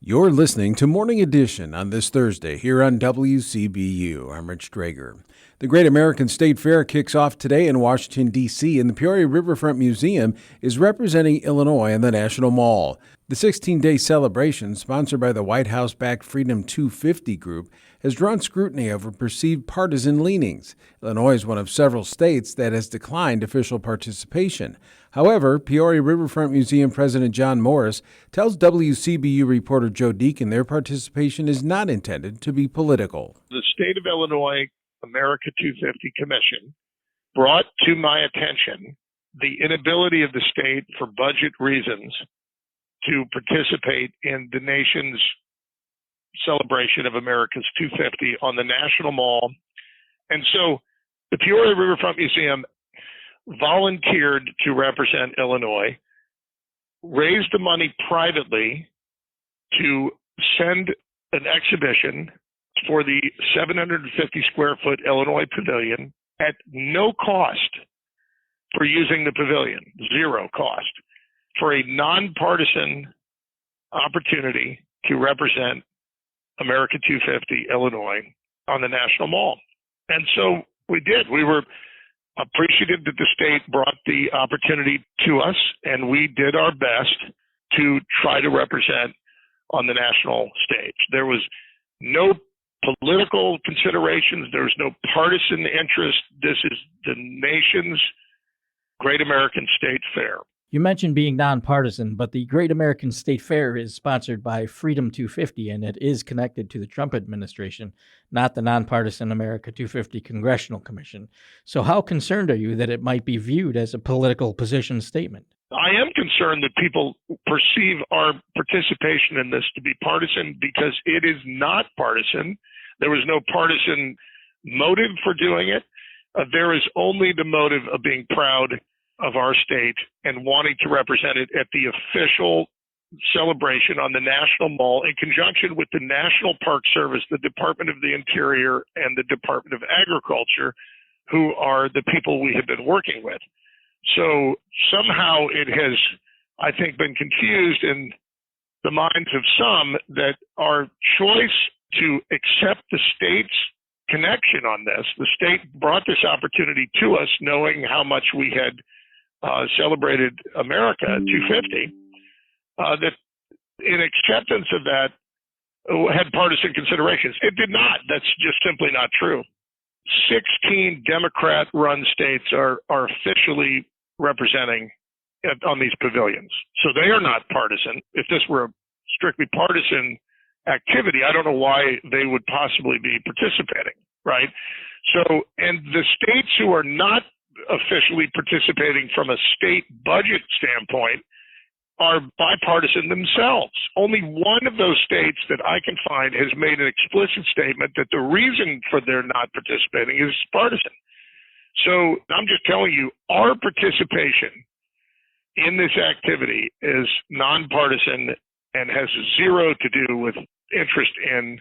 You're listening to Morning Edition on this Thursday here on WCBU. I'm Rich Drager. The Great American State Fair kicks off today in Washington, D.C., and the Peoria Riverfront Museum is representing Illinois in the National Mall. The 16-day celebration, sponsored by the White House-backed Freedom 250 group, has drawn scrutiny over perceived partisan leanings. Illinois is one of several states that has declined official participation. However, Peoria Riverfront Museum President John Morris tells WCBU reporter Joe Deacon their participation is not intended to be political. The State of Illinois America 250 Commission brought to my attention the inability of the state, for budget reasons, to participate in the nation's celebration of America's 250 on the National Mall. And so the Peoria Riverfront Museum volunteered to represent Illinois, raised the money privately to send an exhibition for the 750 square foot Illinois pavilion at no cost for using the pavilion, zero cost, for a nonpartisan opportunity to represent America 250 Illinois on the National Mall. And so we did. We were appreciative that the state brought the opportunity to us, and we did our best to try to represent on the national stage. There was no political considerations. There was no partisan interest. This is the nation's Great American State Fair. You mentioned being nonpartisan, but the Great American State Fair is sponsored by Freedom 250, and it is connected to the Trump administration, not the nonpartisan America 250 Congressional Commission. So how concerned are you that it might be viewed as a political position statement? I am concerned that people perceive our participation in this to be partisan, because it is not partisan. There was no partisan motive for doing it. There is only the motive of being proud of our state and wanting to represent it at the official celebration on the National Mall in conjunction with the National Park Service, the Department of the Interior, and the Department of Agriculture, who are the people we have been working with. So somehow it has, I think, been confused in the minds of some that our choice to accept the state's connection on this, the state brought this opportunity to us knowing how much we had celebrated America 250, that in acceptance of that had partisan considerations. It did not. That's just simply not true. 16 Democrat-run states are officially representing on these pavilions. So they are not partisan. If this were a strictly partisan activity, I don't know why they would possibly be participating, right? So, and the states who are not officially participating from a state budget standpoint are bipartisan themselves. Only one of those states that I can find has made an explicit statement that the reason for their not participating is partisan. So I'm just telling you, our participation in this activity is nonpartisan and has zero to do with interest in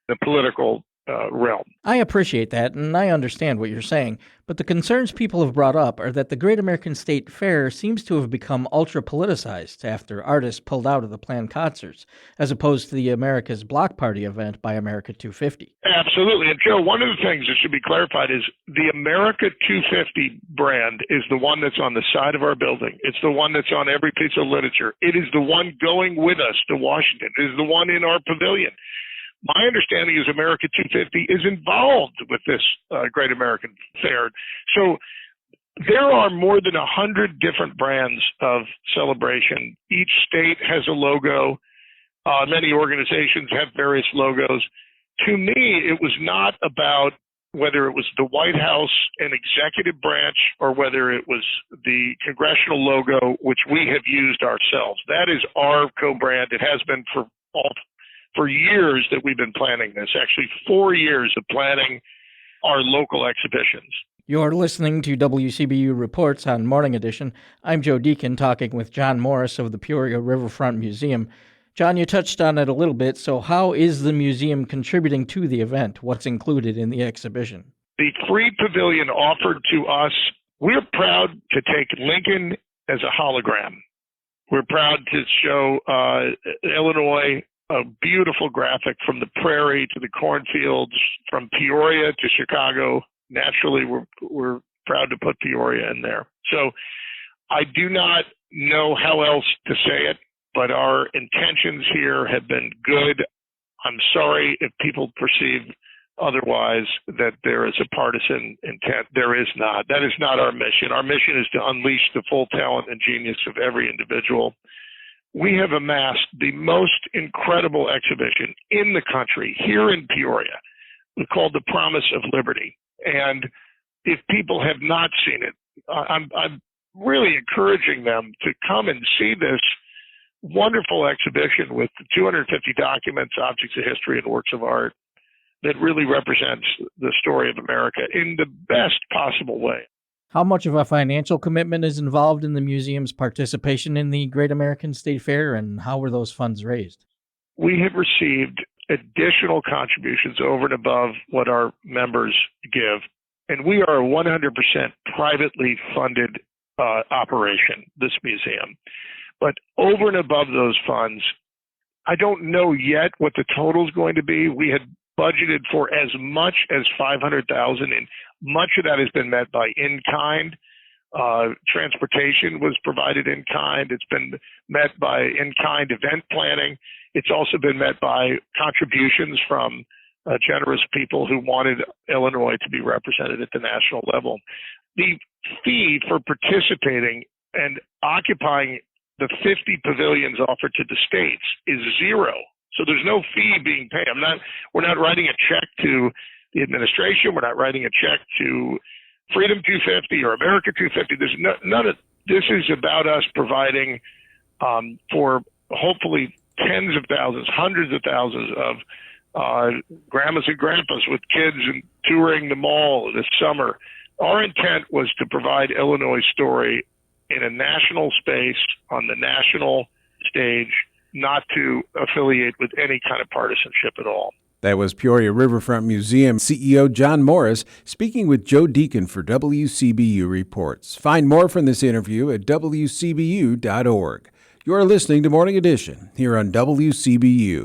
the political realm. I appreciate that, and I understand what you're saying, but the concerns people have brought up are that the Great American State Fair seems to have become ultra-politicized after artists pulled out of the planned concerts, as opposed to the America's Block Party event by America 250. Absolutely. And Joe, one of the things that should be clarified is the America 250 brand is the one that's on the side of our building. It's the one that's on every piece of literature. It is the one going with us to Washington. It is the one in our pavilion. My understanding is America 250 is involved with this Great American Fair. So there are more than 100 different brands of celebration. Each state has a logo. Many organizations have various logos. To me, it was not about whether it was the White House and executive branch or whether it was the congressional logo, which we have used ourselves. That is our co-brand. It has been for years that we've been planning this, actually 4 years of planning our local exhibitions. You're listening to WCBU Reports on Morning Edition. I'm Joe Deacon talking with John Morris of the Peoria Riverfront Museum. John, you touched on it a little bit, so how is the museum contributing to the event? What's included in the exhibition? The free pavilion offered to us, we're proud to take Lincoln as a hologram. We're proud to show Illinois a beautiful graphic from the prairie to the cornfields, from Peoria to Chicago. Naturally, we're proud to put Peoria in there. So I do not know how else to say it, but our intentions here have been good. I'm sorry if people perceive otherwise, that there is a partisan intent. There is not. That is not our mission. Our mission is to unleash the full talent and genius of every individual. We have amassed the most incredible exhibition in the country here in Peoria. It's called The Promise of Liberty. And if people have not seen it, I'm really encouraging them to come and see this wonderful exhibition with 250 documents, objects of history, and works of art that really represents the story of America in the best possible way. How much of a financial commitment is involved in the museum's participation in the Great American State Fair, and how were those funds raised? We have received additional contributions over and above what our members give, and we are a 100% privately funded operation, this museum. But over and above those funds, I don't know yet what the total is going to be. We had budgeted for as much as $500,000, and much of that has been met by in-kind. Transportation was provided in kind. It's been met by in-kind event planning. It's also been met by contributions from generous people who wanted Illinois to be represented at the national level. The fee for participating and occupying the 50 pavilions offered to the states is zero. So there's no fee being paid. We're not writing a check to the administration. We're not writing a check to Freedom 250 or America 250. There's none of this is about us providing for hopefully tens of thousands, hundreds of thousands of grandmas and grandpas with kids and touring the mall this summer. Our intent was to provide Illinois' story in a national space on the national stage, not to affiliate with any kind of partisanship at all. That was Peoria Riverfront Museum CEO John Morris speaking with Joe Deacon for WCBU Reports. Find more from this interview at WCBU.org. You're listening to Morning Edition here on WCBU.